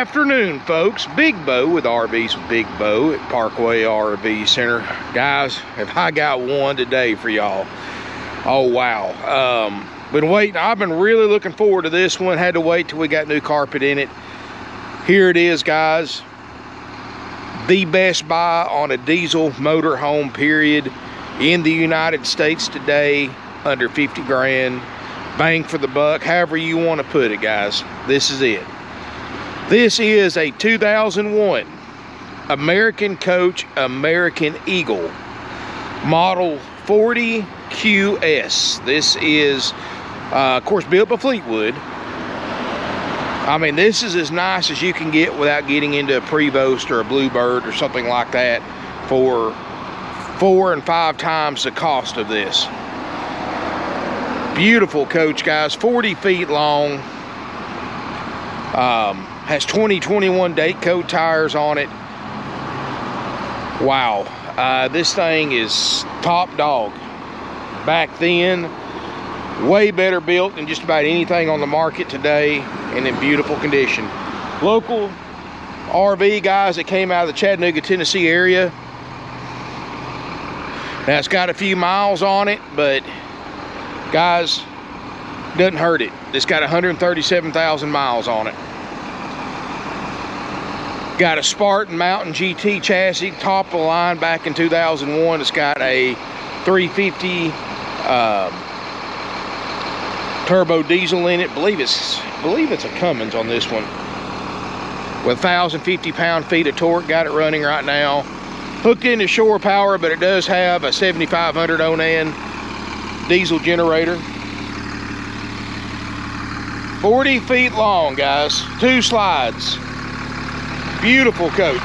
afternoon, folks. Big Bo with RVs with Big Bo at Parkway RV Center. Guys, if I got one today for y'all, oh wow. Been waiting. I've been really looking forward to this one. Had to wait till we got new carpet in it. Here it is, guys. The best buy on a diesel motorhome, period, in the United States today, under 50 grand. Bang for the buck, however you want to put it, guys. This is it. This is a 2001 American Coach American Eagle model 40 QS. This is of course built by Fleetwood. I mean, this is as nice as you can get without getting into a Prevost or a Bluebird or something like that for 4 and 5 times the cost of this. Beautiful coach, guys. 40 feet long. Has 2021 date code tires on it. Wow. This thing is top dog. Back then, way better built than just about anything on the market today, and in beautiful condition. Local RV guys that came out of the Chattanooga, Tennessee area. Now it's got a few miles on it, but guys, doesn't hurt it. It's got 137,000 miles on it. Got a Spartan Mountain GT chassis, top of the line back in 2001. It's got a 350 turbo diesel in it. I believe it's a Cummins on this one. With 1,050 pound-feet of torque. Got it running right now. Hooked into shore power, but it does have a 7500 Onan diesel generator. 40 feet long, guys. 2 slides. Beautiful coach.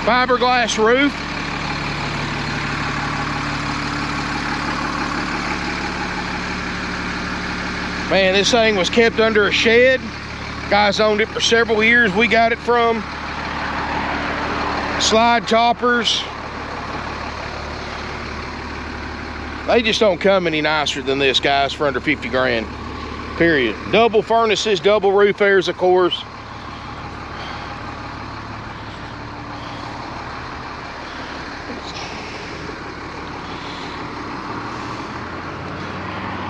Fiberglass roof. Man, this thing was kept under a shed. Guys owned it for several years. We got it from Slide Toppers. They just don't come any nicer than this, guys, for under 50 grand, period. Double furnaces, double roof airs, of course.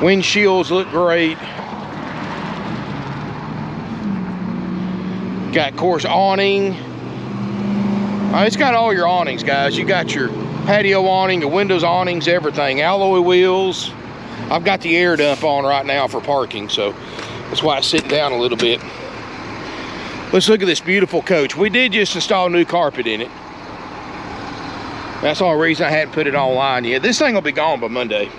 Windshields look great. Got, of course, awning. It's got all your awnings, guys. You got your patio awning, your windows awnings, everything. Alloy wheels. I've got the air dump on right now for parking, so that's why it's sitting down a little bit. Let's look at this beautiful coach. We did just install new carpet in it. That's the only reason I hadn't put it online yet. This thing will be gone by Monday,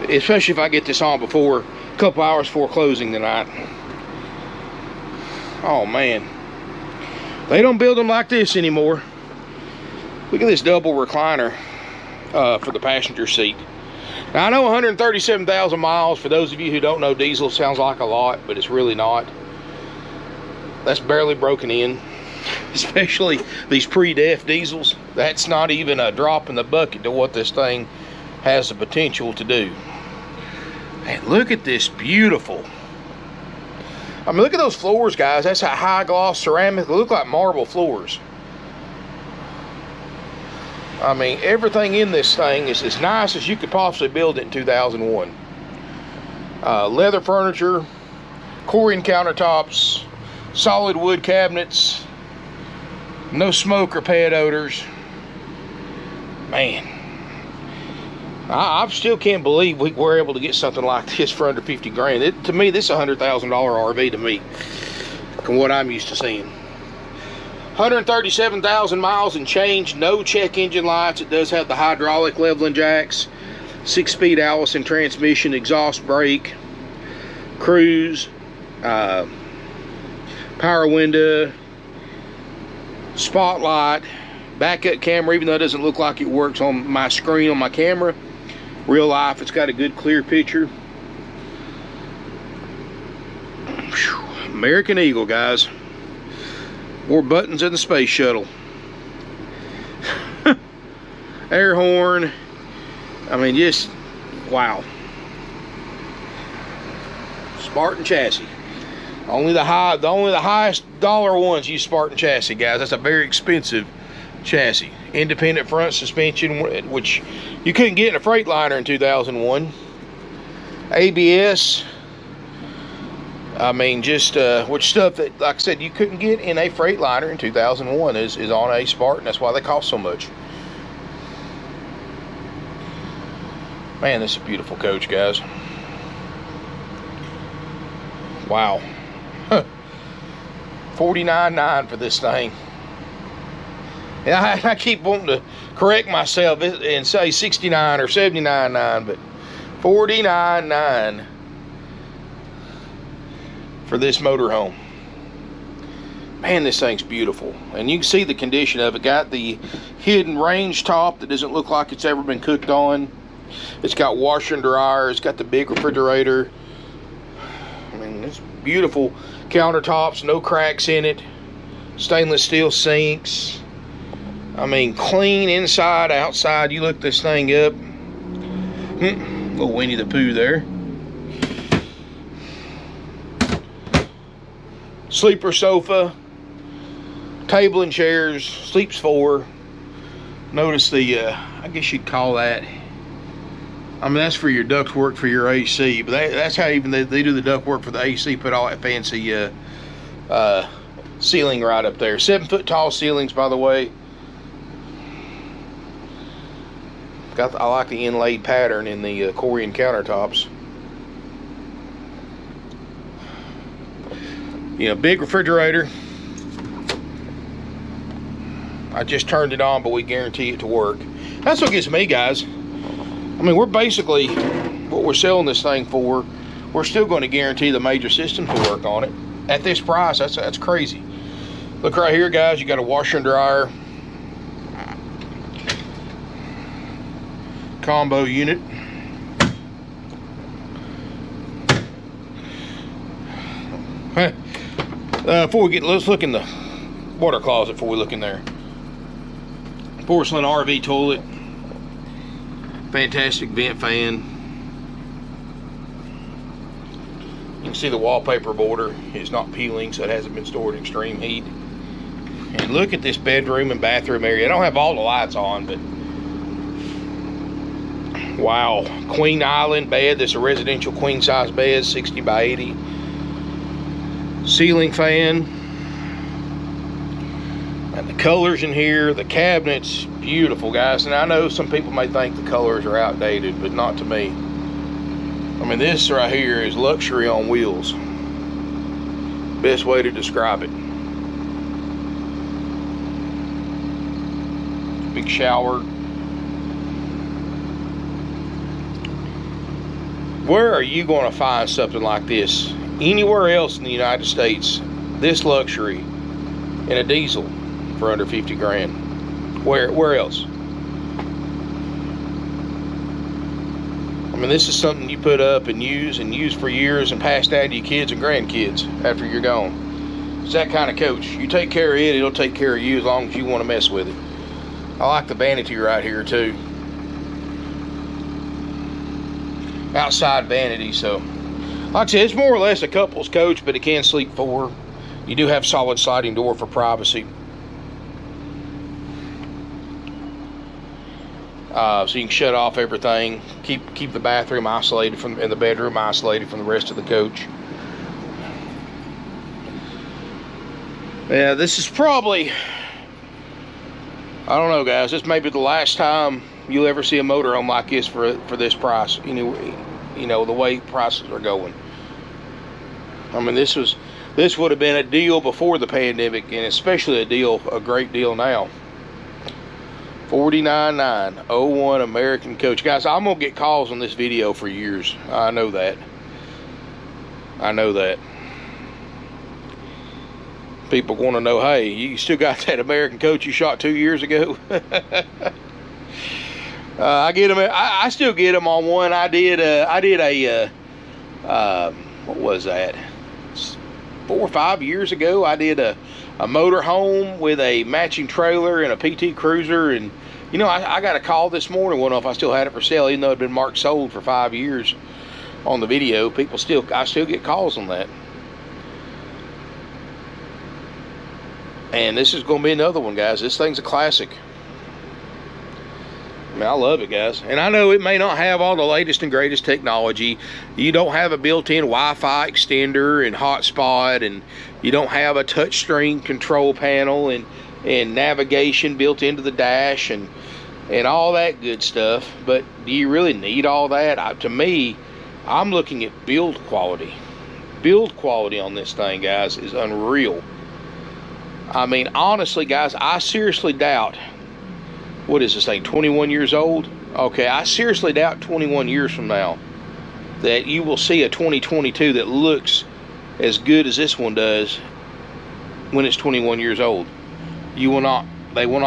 especially if I get this on before a couple hours before closing tonight. Oh man, they don't build them like this anymore. Look at this double recliner for the passenger seat. Now I know 137,000 miles, for those of you who don't know diesel, sounds like a lot, but it's really not. That's barely broken in, especially these pre-def diesels. That's not even a drop in the bucket to what this thing has the potential to do. And look at this beautiful. I mean, look at those floors, guys. That's a high gloss ceramic. They look like marble floors. I mean, everything in this thing is as nice as you could possibly build it in 2001. Leather furniture, Corian countertops, solid wood cabinets, no smoke or pet odors. Man, I still can't believe we were able to get something like this for under 50 grand. To me, this is a $100,000 RV to me, from what I'm used to seeing. 137,000 miles and change, no check engine lights. It does have the hydraulic leveling jacks, 6-speed Allison transmission, exhaust brake, cruise, power window, spotlight, backup camera, even though it doesn't look like it works on my screen on my camera. Real life, it's got a good clear picture. Whew. American Eagle, guys. More buttons in the space shuttle. Air horn. I mean, just wow. Spartan chassis. Only the highest dollar ones use Spartan chassis, guys. That's a very expensive chassis. Independent front suspension, which you couldn't get in a Freightliner in 2001. ABS. I mean, just which stuff that, like I said, you couldn't get in a Freightliner in 2001 is on a Spartan. That's why they cost so much. Man, this is a beautiful coach, guys. Wow. $49.9 for this thing. And I keep wanting to correct myself and say $69 or $79.9, but $49.9 for this motorhome. Man, this thing's beautiful. And you can see the condition of it. Got the hidden range top that doesn't look like it's ever been cooked on. It's got washer and dryer. It's got the big refrigerator. I mean, it's beautiful countertops, no cracks in it. Stainless steel sinks. I mean, clean inside, outside. You look this thing up. Little Winnie the Pooh there. Sleeper sofa. Table and chairs. Sleeps 4. Notice the, I guess you'd call that, I mean, that's for your duct work for your AC, but that's how even they do the duct work for the AC. Put all that fancy ceiling right up there. 7-foot tall ceilings, by the way. I like the inlaid pattern in the Corian countertops. You know, big refrigerator. I just turned it on, but we guarantee it to work. That's what gets me, guys. I mean, we're basically, what we're selling this thing for, we're still going to guarantee the major system to work on it. At this price, that's crazy. Look right here, guys. You got a washer and dryer combo unit. Before we get, let's look in the water closet before we look in there. Porcelain RV toilet. Fantastic vent fan. You can see the wallpaper border is not peeling, so it hasn't been stored in extreme heat. And look at this bedroom and bathroom area. I don't have all the lights on, but wow. Queen Island bed. This is a residential queen size bed, 60 by 80. Ceiling fan. And the colors in here, the cabinets, beautiful, guys. And I know some people may think the colors are outdated, but not to me. I mean, this right here is luxury on wheels. Best way to describe it. Big shower. Where are you going to find something like this anywhere else in the United States? This luxury in a diesel for under 50 grand. Where else? I mean, this is something you put up and use for years and pass down to your kids and grandkids after you're gone. It's that kind of coach. You take care of it, it'll take care of you as long as you want to mess with it. I like the vanity right here too. Outside vanity, so like I said, it's more or less a couple's coach, but it can sleep 4. You do have solid sliding door for privacy. So you can shut off everything, keep the bathroom isolated and the bedroom isolated from the rest of the coach. Yeah, this is probably, I don't know, guys, this may be the last time you'll ever see a motorhome like this for this price. You know the way prices are going. I mean, this would have been a deal before the pandemic, and especially a great deal now. $49.9 01 American coach. Guys, I'm gonna get calls on this video for years. I know that. People want to know, hey, you still got that American coach you shot 2 years ago? I get them. I still get them on one. I did a what was that? 4 or 5 years ago. I did a motor home with a matching trailer and a PT Cruiser, and you know, I got a call this morning. I don't know if I still had it for sale, even though it had been marked sold for 5 years. on the video. I still get calls on that. And this is going to be another one, guys. This thing's a classic. I mean, I love it, guys. And I know it may not have all the latest and greatest technology. You don't have a built-in Wi-Fi extender and hotspot, and you don't have a touchscreen control panel and navigation built into the dash and all that good stuff. But do you really need all that? To me, I'm looking at build quality. Build quality on this thing, guys, is unreal. I mean, honestly, guys, I seriously doubt, what is this thing, 21 years old? Okay, I seriously doubt 21 years from now that you will see a 2022 that looks as good as this one does when it's 21 years old. They will not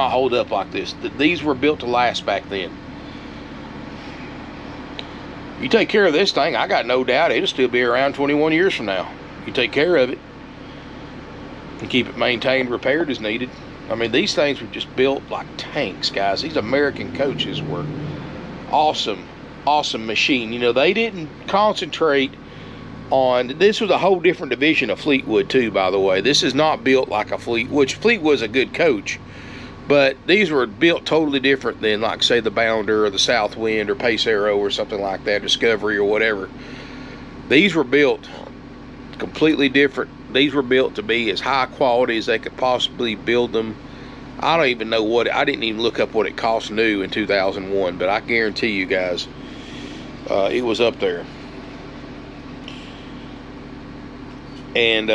hold up like this. These were built to last back then. You take care of this thing, I got no doubt it'll still be around 21 years from now. You take care of it and keep it maintained, repaired as needed. I mean, these things were just built like tanks, guys. These American coaches were awesome, awesome machine. You know, they didn't concentrate on, this was a whole different division of Fleetwood too, by the way. This is not built like a Fleetwood's a good coach, but these were built totally different than, like, say, the Bounder or the Southwind or Pace Arrow or something like that, Discovery or whatever. These were built completely different. These were built to be as high quality as they could possibly build them. I don't even know I didn't even look up what it cost new in 2001, but I guarantee you guys, it was up there. And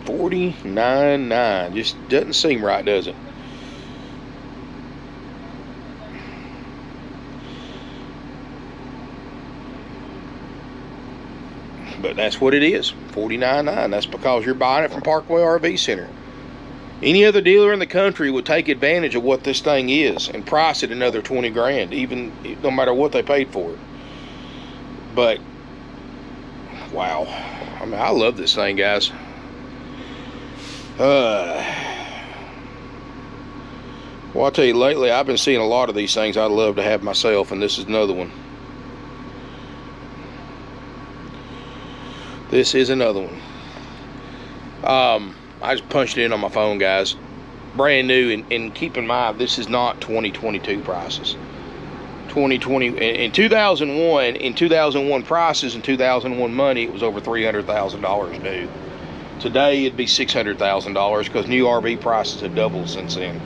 $49.9 just doesn't seem right, does it? But that's what it is, $49.9. That's because you're buying it from Parkway RV Center. Any other dealer in the country would take advantage of what this thing is and price it another 20 grand, even no matter what they paid for it. But wow, I mean, I love this thing, guys. Well, I'll tell you, lately I've been seeing a lot of these things I'd love to have myself, and this is another one. This is another one. I just punched it in on my phone, guys. Brand new, and keep in mind, this is not 2022 prices. 2020 in 2001 prices, in 2001 money, it was over $300,000 new. Today it'd be $600,000 because new RV prices have doubled since then.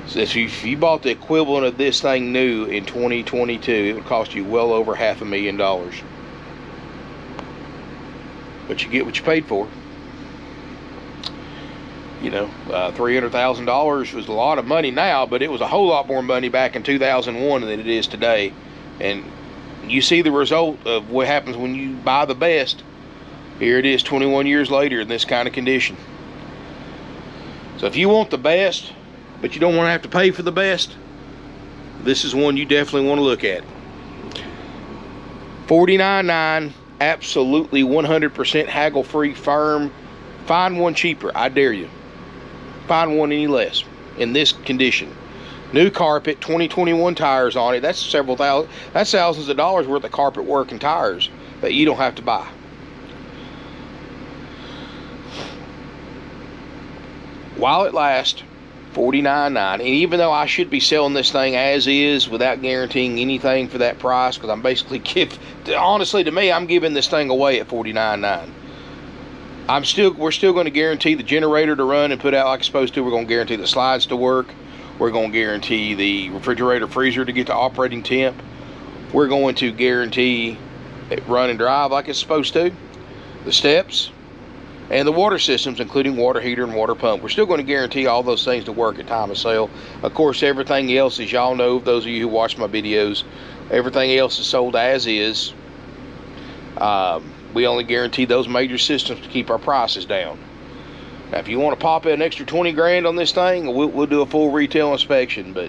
So if you bought the equivalent of this thing new in 2022, it would cost you well over $500,000. But you get what you paid for. You know, $300,000 was a lot of money now, but it was a whole lot more money back in 2001 than it is today. And you see the result of what happens when you buy the best. Here it is 21 years later in this kind of condition. So if you want the best, but you don't want to have to pay for the best, this is one you definitely want to look at. $49.9, absolutely 100% haggle-free, firm. Find one cheaper, I dare you. Find one any less in this condition. New carpet, 2021 tires on it. That's that's thousands of dollars worth of carpet work and tires that you don't have to buy. While it lasts, $49.9. And even though I should be selling this thing as is without guaranteeing anything for that price, because I'm basically honestly, to me, I'm giving this thing away at $49.9. We're still going to guarantee the generator to run and put out like it's supposed to. We're going to guarantee the slides to work. We're going to guarantee the refrigerator freezer to get to operating temp. We're going to guarantee it run and drive like it's supposed to. The steps and the water systems, including water heater and water pump. We're still going to guarantee all those things to work at time of sale. Of course, everything else, as y'all know, those of you who watch my videos, everything else is sold as is. We only guarantee those major systems to keep our prices down. Now, if you want to pop in an extra 20 grand on this thing, we'll do a full retail inspection, but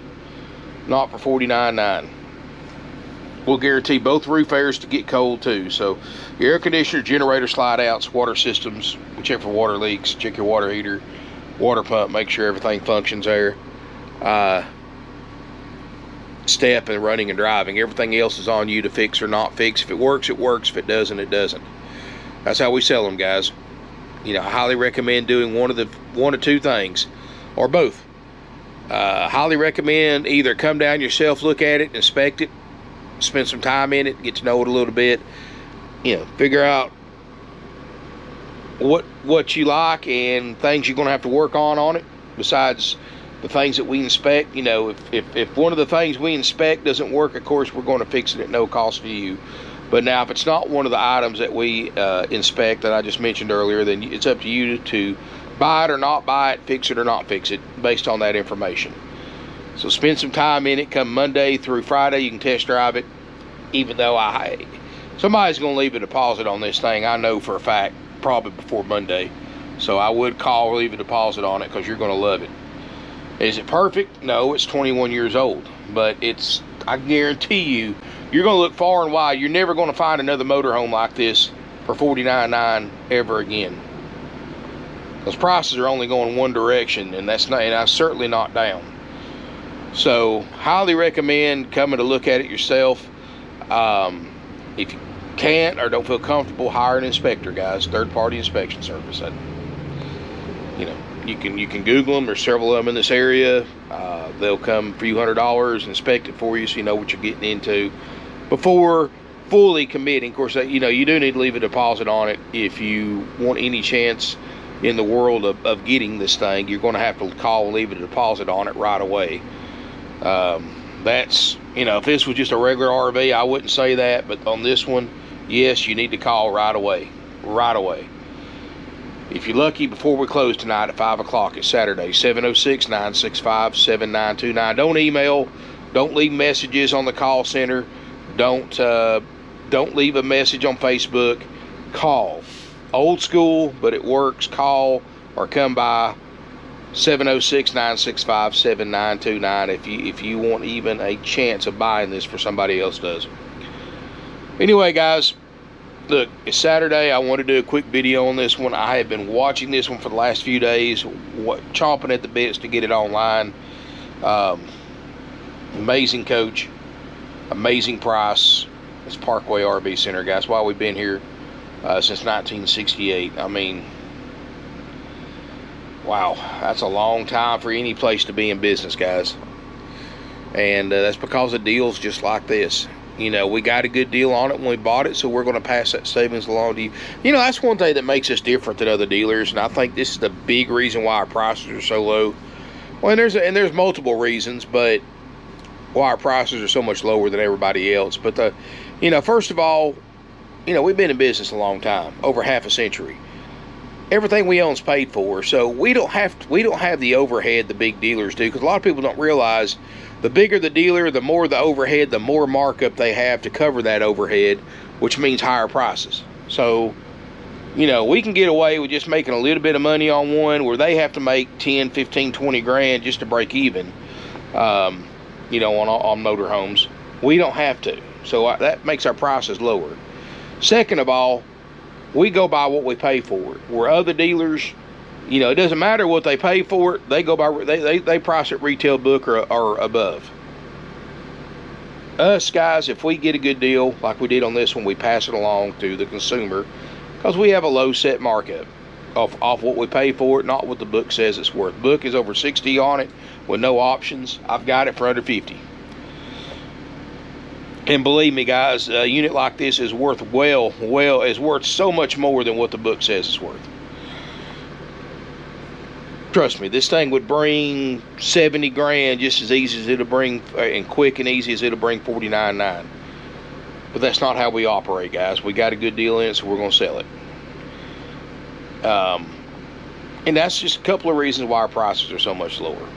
not for $49.9. We'll guarantee both roof airs to get cold too. So your air conditioner, generator, slide outs, water systems, we check for water leaks, check your water heater, water pump, make sure everything functions there. step in running and driving. Everything else is on you to fix or not fix. If it works, it works. If it doesn't, it doesn't. That's how we sell them, guys. You know, I highly recommend doing one of two things, or both. Highly recommend either come down yourself, look at it, inspect it, spend some time in it, get to know it a little bit. You know, figure out what you like and things you're going to have to work on it. Besides the things that we inspect, you know, if one of the things we inspect doesn't work, of course we're going to fix it at no cost to you. But now, if it's not one of the items that we inspect that I just mentioned earlier, then it's up to you to buy it or not buy it, fix it or not fix it, based on that information. So spend some time in it. Come Monday through Friday, you can test drive it. Even though somebody's going to leave a deposit on this thing, I know for a fact, probably before Monday. So I would call, leave a deposit on it, because you're going to love it. Is it perfect? No, it's 21 years old. But I guarantee you, you're going to look far and wide. You're never going to find another motorhome like this for $49,900 ever again. Those prices are only going one direction, and that's certainly not down. So, highly recommend coming to look at it yourself. If you can't or don't feel comfortable, hire an inspector, guys. Third-party inspection service. You know, you can Google them. There's several of them in this area. They'll come for a few $100s, inspect it for you, so you know what you're getting into before fully committing. Of course, you know, you do need to leave a deposit on it if you want any chance in the world of getting this thing. You're going to have to call and leave a deposit on it right away. That's, you know, if this was just a regular RV, I wouldn't say that, but on this one, yes, you need to call right away. If you're lucky, before we close tonight at 5 o'clock, it's Saturday, 706-965-7929. Don't email, don't leave messages on the call center, don't leave a message on Facebook. Call. Old school, but it works. Call or come by. 706-965-7929 if you want even a chance of buying this for somebody else does. Anyway, guys, look, it's Saturday. I want to do a quick video on this one. I have been watching this one for the last few days, chomping at the bits to get it online. Amazing coach, amazing price. It's Parkway RV Center, guys. Why we've been here since 1968. I mean, wow, that's a long time for any place to be in business, guys. And that's because of deals just like this. You know, we got a good deal on it when we bought it, so we're going to pass that savings along to you. You know, that's one thing that makes us different than other dealers, and I think this is the big reason why our prices are so low. Well, and there's multiple reasons, but why our prices are so much lower than everybody else. But you know, first of all, you know, we've been in business a long time, over half a century. Everything we own is paid for, so we don't have the overhead the big dealers do, because a lot of people don't realize the bigger the dealer, the more the overhead, the more markup they have to cover that overhead, which means higher prices. So, you know, we can get away with just making a little bit of money on one where they have to make 10, 15, 20 grand just to break even, you know, on motorhomes. We don't have to, so that makes our prices lower. Second of all, we go by what we pay for it. Where other dealers, you know, it doesn't matter what they pay for it. They go by they price it retail book or above. Us guys, if we get a good deal like we did on this one, we pass it along to the consumer, because we have a low set markup off what we pay for it, not what the book says it's worth. Book is over 60 on it with no options. I've got it for under 50. And believe me, guys, a unit like this is worth is worth so much more than what the book says it's worth. Trust me, this thing would bring 70 grand just as easy as it'll bring, and quick and easy as it'll bring $49,900. But that's not how we operate, guys. We got a good deal in it, so we're going to sell it. And that's just a couple of reasons why our prices are so much lower.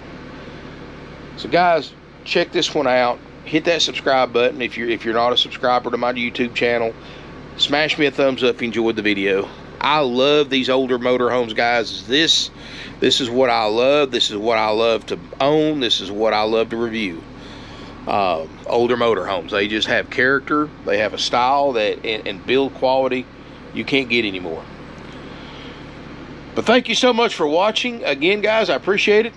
So, guys, check this one out. Hit that subscribe button if you're not a subscriber to my YouTube channel. Smash me a thumbs up if you enjoyed the video. I love these older motorhomes, guys. This is what I love. This is what I love to own. This is what I love to review. Older motorhomes. They just have character. They have a style that and build quality you can't get anymore. But thank you so much for watching. Again, guys, I appreciate it.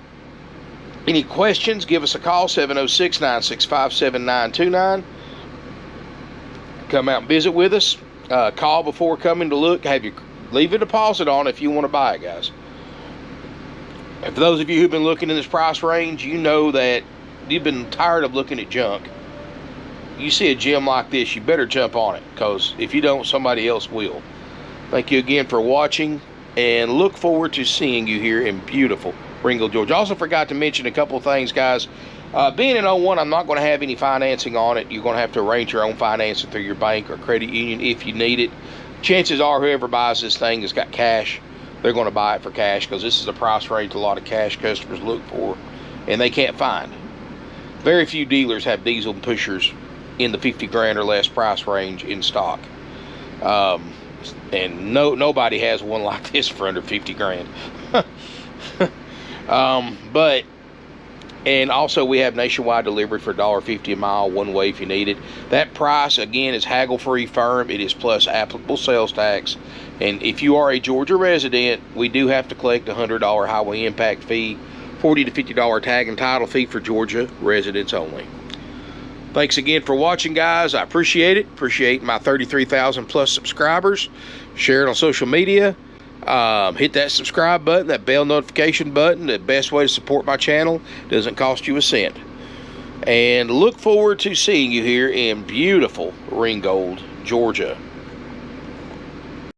Any questions, give us a call, 706-965-7929. Come out and visit with us. Call before coming to look. Leave a deposit on if you want to buy it, guys. And for those of you who've been looking in this price range, you know that you've been tired of looking at junk. You see a gem like this, you better jump on it, because if you don't, somebody else will. Thank you again for watching, and look forward to seeing you here in beautiful Ringgold, Georgia. Also forgot to mention a couple of things, guys. Being an 01, I'm not going to have any financing on it. You're going to have to arrange your own financing through your bank or credit union if you need it. Chances are whoever buys this thing has got cash. They're going to buy it for cash, because this is a price range a lot of cash customers look for and they can't find. Very few dealers have diesel pushers in the 50 grand or less price range in stock. And nobody has one like this for under 50 grand. And also we have nationwide delivery for $1.50 a mile, one way if you need it. That price, again, is haggle-free firm. It is plus applicable sales tax. And if you are a Georgia resident, we do have to collect a $100 highway impact fee, $40 to $50 tag and title fee for Georgia residents only. Thanks again for watching, guys. I appreciate it. Appreciate my 33,000 plus subscribers. Share it on social media. Hit that subscribe button, that bell notification button. The best way to support my channel. Doesn't cost you a cent. And look forward to seeing you here in beautiful Ringgold, Georgia.